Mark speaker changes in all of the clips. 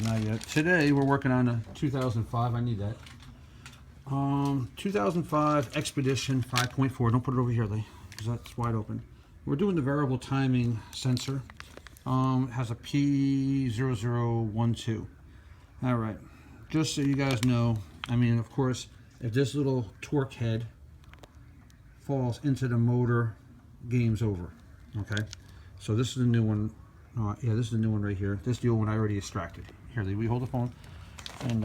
Speaker 1: Not yet. Today we're working on a 2005. I need that. 2005 Expedition 5.4. Don't put it over here, Lee, because that's wide open. We're doing the variable timing sensor. It has a P0012. All right. Just so you guys know, I mean, of course, if this little torque head falls into the motor, game's over. Okay. So this is the new one. Yeah, this is the new one right here. This is the old one I already extracted. Here, Lee, we hold the phone and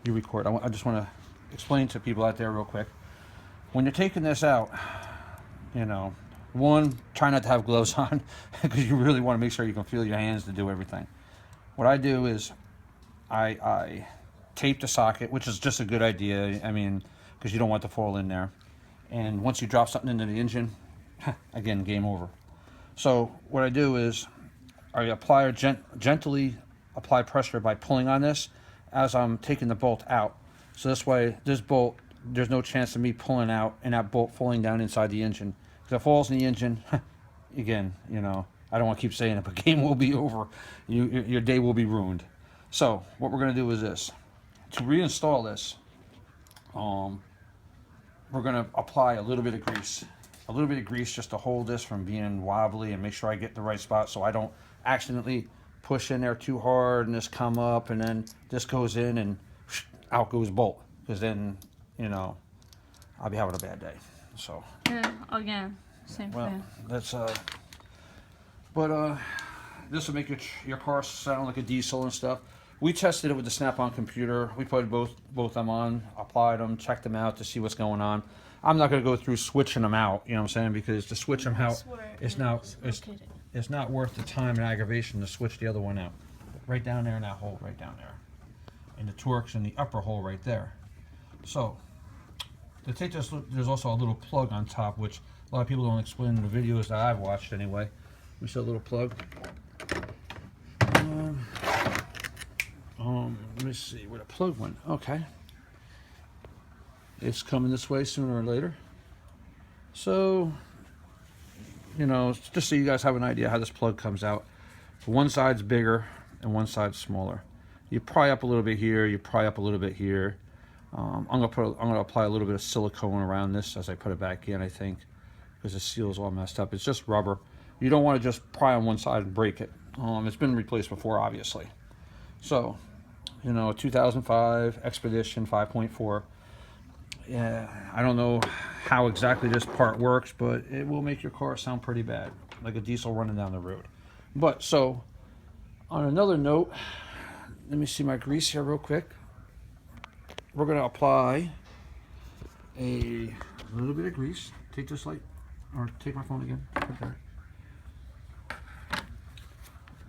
Speaker 1: you record. I just want to explain to people out there real quick. When you're taking this out, you know, one, try not to have gloves on because you really want to make sure you can feel your hands to do everything. What I do is I tape the socket, which is just a good idea. I mean, because you don't want to fall in there. And once you drop something into the engine, again, game over. So what I do is I apply gently apply pressure by pulling on this as I'm taking the bolt out. So this way, this bolt, there's no chance of me pulling out and that bolt falling down inside the engine. If it falls in the engine, again, you know, I don't want to keep saying it, but game will be over. Your day will be ruined. So what we're going to do is this. To reinstall this, we're going to apply a little bit of grease. A little bit of grease just to hold this from being wobbly and make sure I get the right spot so I don't accidentally push in there too hard and this come up and then this goes in and out goes bolt, because then, you know, I'll be having a bad day. So
Speaker 2: yeah, again, same thing.
Speaker 1: That's this will make your car sound like a diesel and stuff. We tested it with the Snap-on computer. We put both them on, applied them, checked them out to see what's going on. I'm not going to go through switching them out, you know what I'm saying, because to switch them out, it's not worth the time and aggravation to switch the other one out. Right down there in that hole, right down there. And the torque's in the upper hole right there. So, to take this, there's also a little plug on top, which a lot of people don't explain in the videos that I've watched anyway. We see a little plug. Let me see where the plug went. Okay. It's coming this way sooner or later. So, you know, just so you guys have an idea how this plug comes out. One side's bigger and one side's smaller. You pry up a little bit here, you pry up a little bit here. I'm gonna apply a little bit of silicone around this as I put it back in, I think, because the seal is all messed up. It's just rubber. You don't want to just pry on one side and break it. It's been replaced before, obviously. So, you know, 2005 Expedition 5.4. Yeah, I don't know how exactly this part works, but it will make your car sound pretty bad, like a diesel running down the road. But so, on another note, let me see my grease here real quick. We're going to apply a little bit of grease. Take this light, or take my phone again. Okay.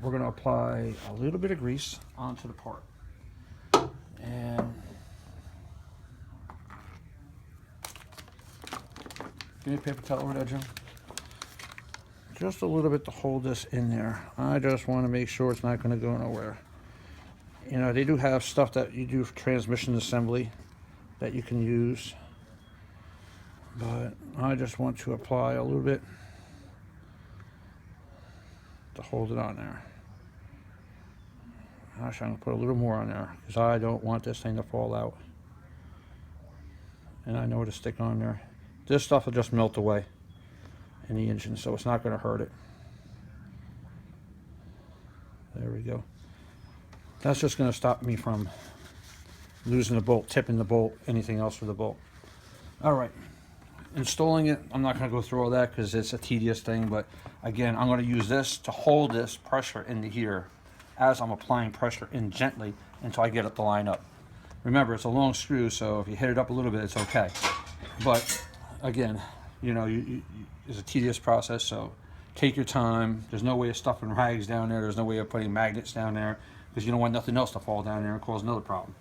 Speaker 1: We're going to apply a little bit of grease onto the part. And give me a paper towel over there, Jim. Just a little bit to hold this in there. I just want to make sure it's not going to go nowhere. You know, they do have stuff that you do for transmission assembly that you can use. But I just want to apply a little bit to hold it on there. Actually, I'm going to put a little more on there because I don't want this thing to fall out. And I know where to stick on there. This stuff will just melt away in the engine, so it's not going to hurt it. There we go. That's just going to stop me from losing the bolt, tipping the bolt, anything else with the bolt. All right. Installing it, I'm not going to go through all that because it's a tedious thing, but again, I'm going to use this to hold this pressure into here as I'm applying pressure in gently until I get it to line up. Remember, it's a long screw, so if you hit it up a little bit, it's okay. But again, you know, it's a tedious process, so take your time. There's no way of stuffing rags down there. There's no way of putting magnets down there because you don't want nothing else to fall down there and cause another problem.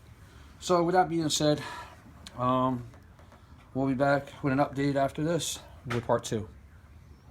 Speaker 1: So with that being said, we'll be back with an update after this with part 2.